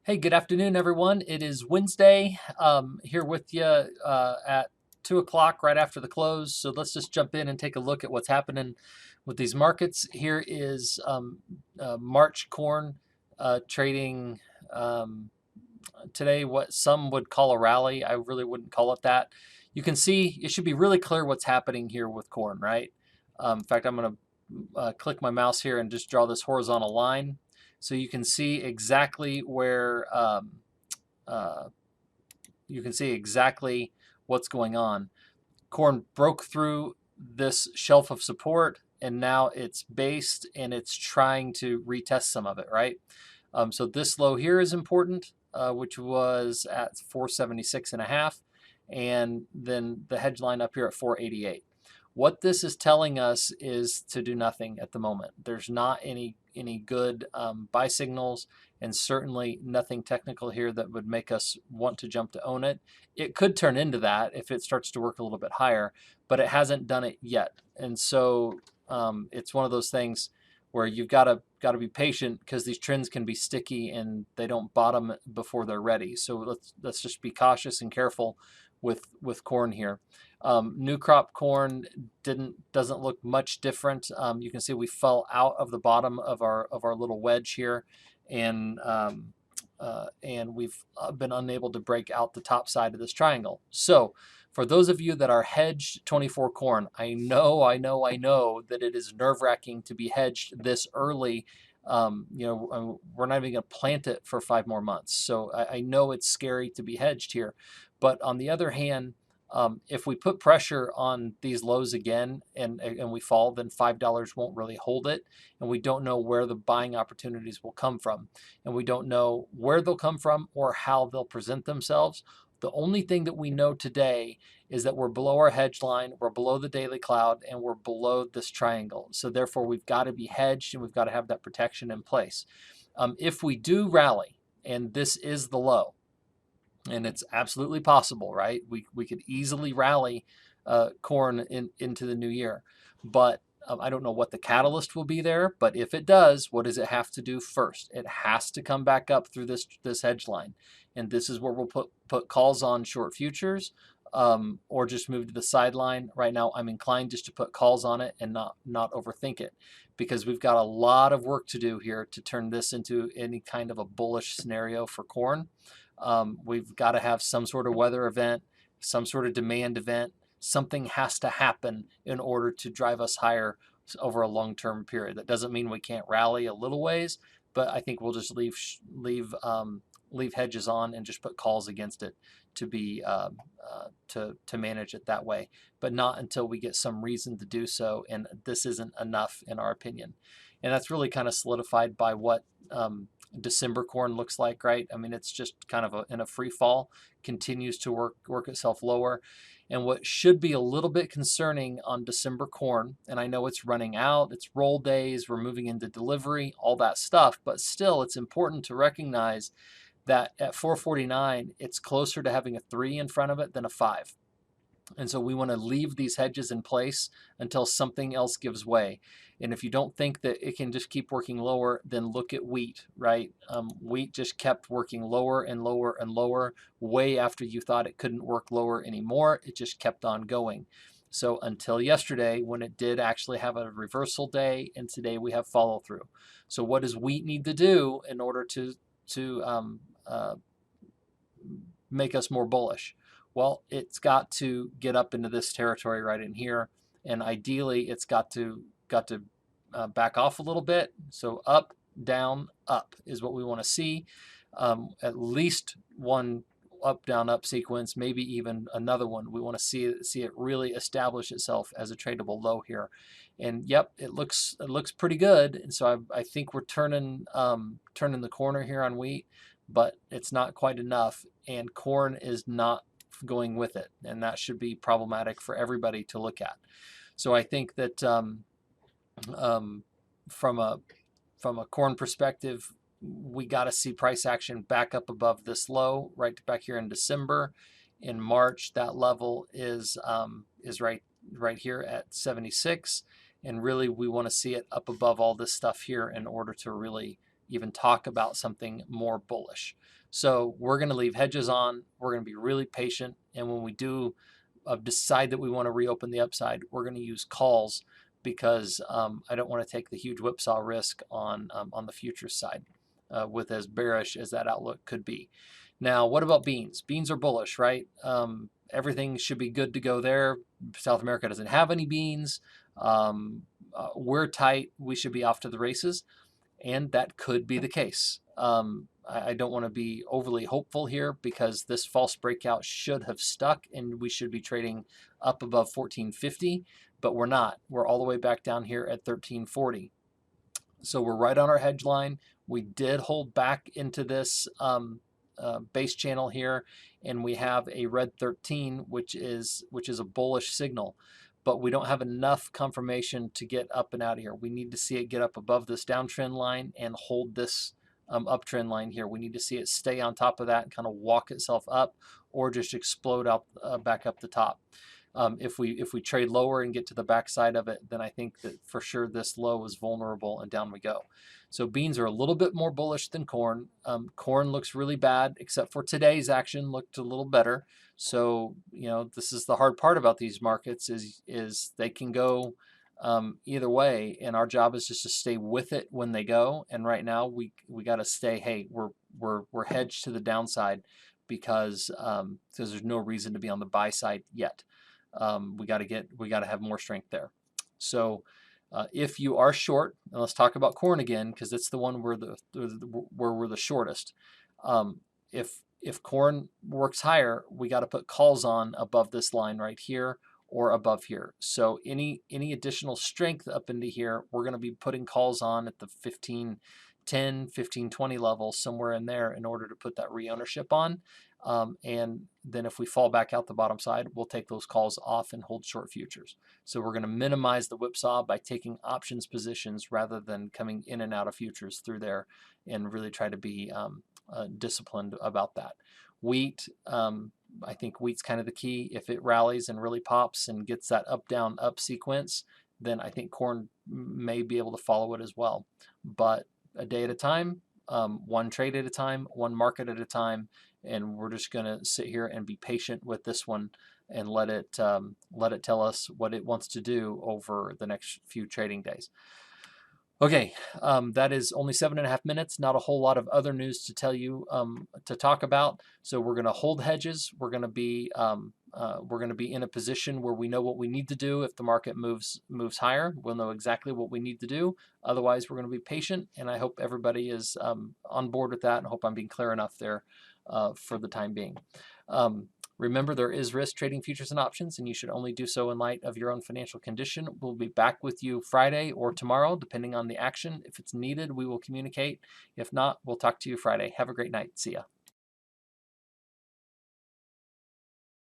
Hey, good afternoon, everyone. It is Wednesday. Here with you at 2 o'clock, right after the close. So let's just jump in and take a look at what's happening with these markets. Here is March corn trading today, what some would call a rally. I really wouldn't call it that. You can see it should be really clear what's happening here with corn, right? In fact, I'm going to click my mouse here and just draw this horizontal line so you can see exactly where uh, you can see exactly what's going on. Corn broke through this shelf of support and now it's based and it's trying to retest some of it, right? So this low here is important, which was at 476.5, and then the hedge line up here at 488. What this is telling us is to do nothing at the moment. There's not any good buy signals, and certainly nothing technical here that would make us want to jump to own it. It could turn into that if it starts to work a little bit higher, but it hasn't done it yet. And so it's one of those things where you've got to be patient because these trends can be sticky and they don't bottom before they're ready. So let's just be cautious and careful with corn here. New crop corn doesn't look much different. You can see we fell out of the bottom of our little wedge here, and we've been unable to break out the top side of this triangle. So for those of you that are hedged 24 corn, I know that it is nerve-wracking to be hedged this early. We're not even going to plant it for 5 more months. So I know it's scary to be hedged here. But on the other hand, if we put pressure on these lows again and we fall, then $5 won't really hold it. And we don't know where the buying opportunities will come from. And we don't know where they'll come from or how they'll present themselves. The only thing that we know today is that we're below our hedge line, we're below the daily cloud, and we're below this triangle. So therefore, we've got to be hedged and we've got to have that protection in place. If we do rally, and this is the low, and it's absolutely possible, right? We could easily rally corn into the new year, but I don't know what the catalyst will be there. But if it does, what does it have to do first? It has to come back up through this hedge line, and this is where we'll put calls on short futures, or just move to the sideline. Right now, I'm inclined just to put calls on it and not overthink it, because we've got a lot of work to do here to turn this into any kind of a bullish scenario for corn. We've got to have some sort of weather event, some sort of demand event. Something has to happen in order to drive us higher over a long-term period. That doesn't mean we can't rally a little ways, but I think we'll just leave hedges on and just put calls against it to be to manage it that way, but not until we get some reason to do so. And this isn't enough in our opinion, and that's really kind of solidified by what December corn looks like, right? I mean, it's just kind of in a free fall, continues to work itself lower. And what should be a little bit concerning on December corn, and I know it's running out, it's roll days, we're moving into delivery, all that stuff, but still it's important to recognize that at 449, it's closer to having a 3 in front of it than a 5. And so we want to leave these hedges in place until something else gives way. And if you don't think that it can just keep working lower, then look at wheat, right? Wheat just kept working lower and lower and lower way after you thought it couldn't work lower anymore. It just kept on going. So until yesterday, when it did actually have a reversal day, and today we have follow through. So what does wheat need to do in order to make us more bullish? Well, it's got to get up into this territory right in here, and ideally, it's got to back off a little bit. So up, down, up is what we want to see. At least one up, down, up sequence, maybe even another one. We want to see it really establish itself as a tradable low here. And yep, it looks pretty good. And so I think we're turning the corner here on wheat, but it's not quite enough, and corn is not going with it, and that should be problematic for everybody to look at. So I think that from a corn perspective, we got to see price action back up above this low right back here in December. In March, that level is right here at 76, and really we want to see it up above all this stuff here in order to really even talk about something more bullish. So we're going to leave hedges on. We're going to be really patient. And when we do decide that we want to reopen the upside, we're going to use calls because I don't want to take the huge whipsaw risk on the futures side with as bearish as that outlook could be. Now, what about beans? Beans are bullish, right? Everything should be good to go there. South America doesn't have any beans. We're tight. We should be off to the races. And that could be the case. I don't want to be overly hopeful here because this false breakout should have stuck and we should be trading up above 1450, but we're not. We're all the way back down here at 1340. So we're right on our hedge line. We did hold back into this base channel here, and we have a red 13, which is a bullish signal. But we don't have enough confirmation to get up and out of here. We need to see it get up above this downtrend line and hold this uptrend line here. We need to see it stay on top of that and kind of walk itself up, or just explode out back up the top. If we trade lower and get to the backside of it, then I think that for sure this low is vulnerable and down we go. So beans are a little bit more bullish than corn. Corn looks really bad, except for today's action looked a little better. So, you know, this is the hard part about these markets is they can go either way, and our job is just to stay with it when they go. And right now we got to stay. Hey, we're hedged to the downside because there's no reason to be on the buy side yet. We got to have more strength there. So if you are short, and let's talk about corn again because it's the one where we're the shortest. If corn works higher, we got to put calls on above this line right here or above here. So any additional strength up into here, we're going to be putting calls on at the 1510, 1520 level, somewhere in there, in order to put that reownership on. And then if we fall back out the bottom side, we'll take those calls off and hold short futures. So we're going to minimize the whipsaw by taking options positions rather than coming in and out of futures through there, and really try to be disciplined about that. Wheat, I think wheat's kind of the key. If it rallies and really pops and gets that up, down, up sequence, then I think corn may be able to follow it as well. But a day at a time, one trade at a time, one market at a time, and we're just going to sit here and be patient with this one and let it tell us what it wants to do over the next few trading days. Okay, that is only 7.5 minutes. Not a whole lot of other news to tell you to talk about. So we're going to hold hedges. We're going to be in a position where we know what we need to do. If the market moves higher, we'll know exactly what we need to do. Otherwise, we're going to be patient. And I hope everybody is on board with that. And I hope I'm being clear enough there for the time being. Remember, there is risk trading futures and options, and you should only do so in light of your own financial condition. We'll be back with you Friday or tomorrow, depending on the action. If it's needed, we will communicate. If not, we'll talk to you Friday. Have a great night. See ya.